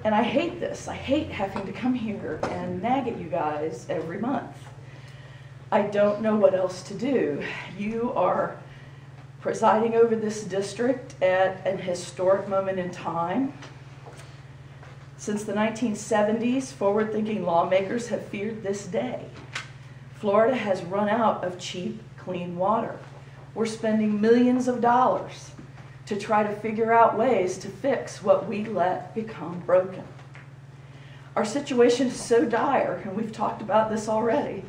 And I hate this. I hate having to come here and nag at you guys every month. I don't know what else to do. You are presiding over this district at an historic moment in time. Since the 1970s, forward-thinking lawmakers have feared this day. Florida has run out of cheap, clean water. We're spending millions of dollars to try to figure out ways to fix what we let become broken. Our situation is so dire, and we've talked about this already,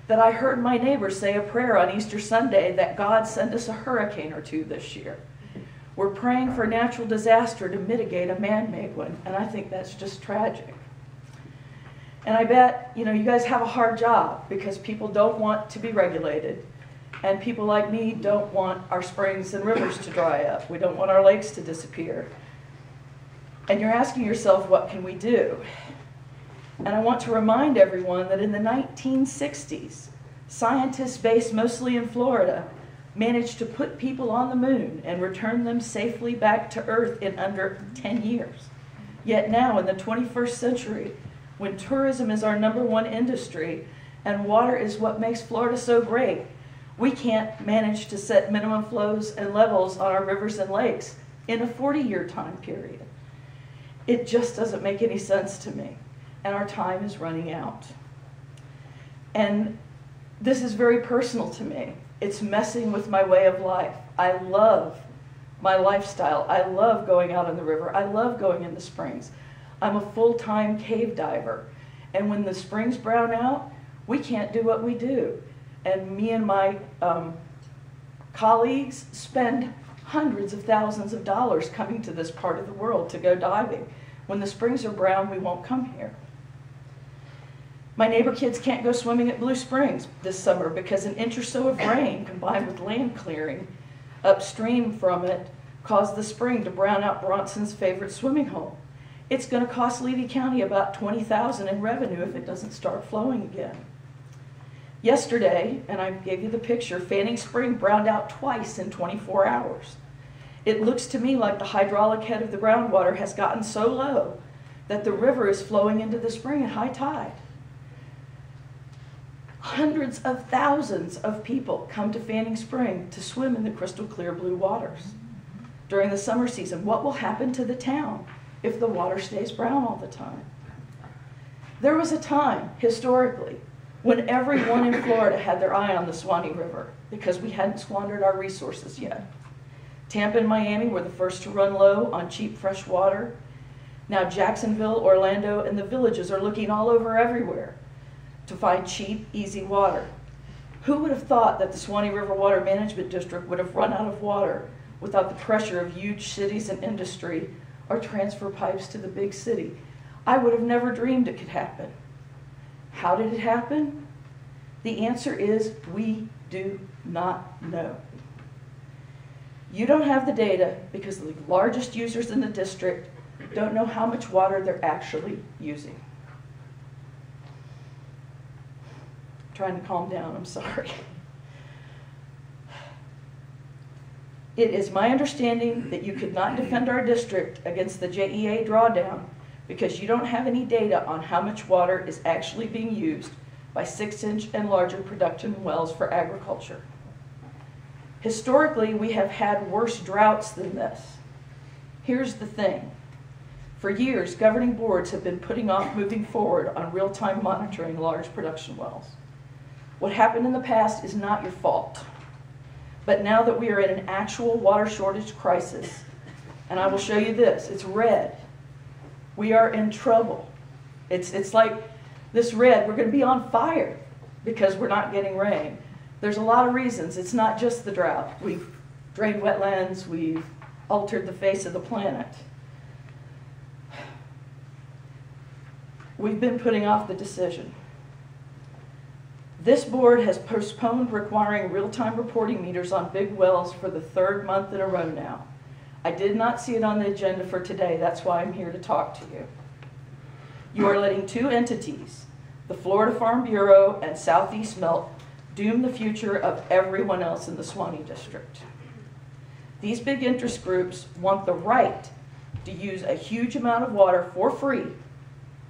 that I heard my neighbor say a prayer on Easter Sunday that God send us a hurricane or two this year. We're praying for natural disaster to mitigate a man-made one, and I think that's just tragic. And I bet, you guys have a hard job because people don't want to be regulated. And people like me don't want our springs and rivers to dry up. We don't want our lakes to disappear. And you're asking yourself, what can we do? And I want to remind everyone that in the 1960s, scientists based mostly in Florida managed to put people on the moon and return them safely back to Earth in under 10 years. Yet now, in the 21st century, when tourism is our #1 industry and water is what makes Florida so great, we can't manage to set minimum flows and levels on our rivers and lakes in a 40-year time period. It just doesn't make any sense to me, and our time is running out. And this is very personal to me. It's messing with my way of life. I love my lifestyle. I love going out on the river. I love going in the springs. I'm a full-time cave diver, and when the springs brown out, we can't do what we do. And me and my colleagues spend hundreds of thousands of dollars coming to this part of the world to go diving. When the springs are brown, we won't come here. My neighbor kids can't go swimming at Blue Springs this summer because an inch or so of rain combined with land clearing upstream from it caused the spring to brown out Bronson's favorite swimming hole. It's going to cost Levy County about $20,000 in revenue if it doesn't start flowing again. Yesterday, and I gave you the picture, Fanning Spring browned out twice in 24 hours. It looks to me like the hydraulic head of the groundwater has gotten so low that the river is flowing into the spring at high tide. Hundreds of thousands of people come to Fanning Spring to swim in the crystal clear blue waters during the summer season. What will happen to the town if the water stays brown all the time? There was a time, historically, when everyone in Florida had their eye on the Suwannee River because we hadn't squandered our resources yet. Tampa and Miami were the first to run low on cheap fresh water. Now Jacksonville, Orlando, and the villages are looking all over everywhere to find cheap, easy water. Who would have thought that the Suwannee River Water Management District would have run out of water without the pressure of huge cities and industry or transfer pipes to the big city? I would have never dreamed it could happen. How did it happen? The answer is we do not know. You don't have the data because the largest users in the district don't know how much water they're actually using. I'm trying to calm down, I'm sorry. It is my understanding that you could not defend our district against the JEA drawdown because you don't have any data on how much water is actually being used by 6-inch and larger production wells for agriculture. Historically, we have had worse droughts than this. Here's the thing. For years, governing boards have been putting off moving forward on real-time monitoring large production wells. What happened in the past is not your fault. But now that we are in an actual water shortage crisis, and I will show you this, it's red. We are in trouble. It's like this red, we're going to be on fire because we're not getting rain. There's a lot of reasons. It's not just the drought. We've drained wetlands, we've altered the face of the planet. We've been putting off the decision. This board has postponed requiring real-time reporting meters on big wells for the 3rd month in a row now. I did not see it on the agenda for today. That's why I'm here to talk to you. You are letting 2 entities, the Florida Farm Bureau and Southeast Melt, doom the future of everyone else in the Suwannee District. These big interest groups want the right to use a huge amount of water for free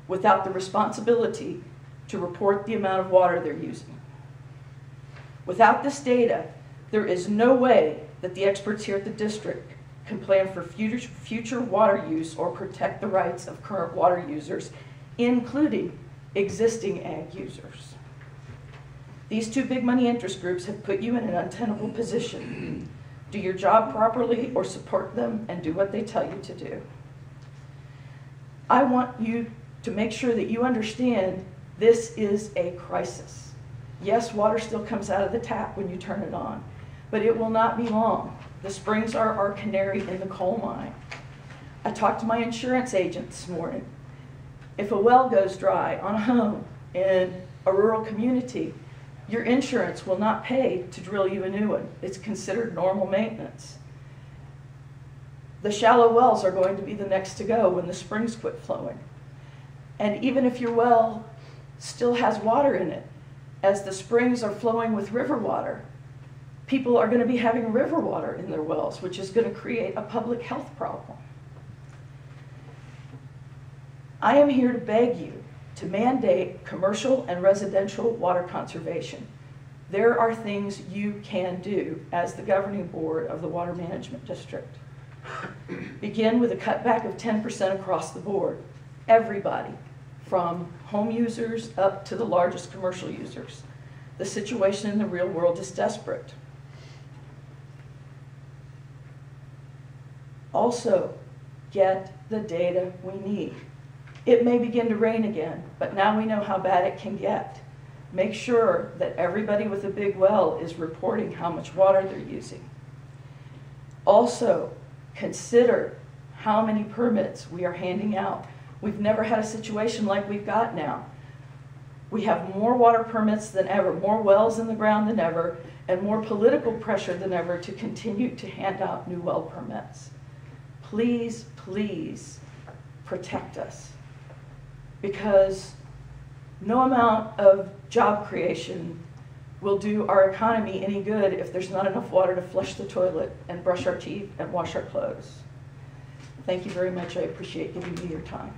without the responsibility to report the amount of water they're using. Without this data, there is no way that the experts here at the district can plan for future water use or protect the rights of current water users, including existing ag users. These two big money interest groups have put you in an untenable position. Do your job properly or support them and do what they tell you to do. I want you to make sure that you understand this is a crisis. Yes, water still comes out of the tap when you turn it on, but it will not be long. The springs are our canary in the coal mine. I talked to my insurance agent this morning. If a well goes dry on a home in a rural community, your insurance will not pay to drill you a new one. It's considered normal maintenance. The shallow wells are going to be the next to go when the springs quit flowing. And even if your well still has water in it, as the springs are flowing with river water, people are going to be having river water in their wells, which is going to create a public health problem. I am here to beg you to mandate commercial and residential water conservation. There are things you can do as the governing board of the Water Management District. Begin with a cutback of 10% across the board. Everybody, from home users up to the largest commercial users. The situation in the real world is desperate. Also, get the data we need. It may begin to rain again, but now we know how bad it can get. Make sure that everybody with a big well is reporting how much water they're using. Also, consider how many permits we are handing out. We've never had a situation like we've got now. We have more water permits than ever, more wells in the ground than ever, and more political pressure than ever to continue to hand out new well permits. Please, please protect us, because no amount of job creation will do our economy any good if there's not enough water to flush the toilet and brush our teeth and wash our clothes. Thank you very much. I appreciate giving me your time.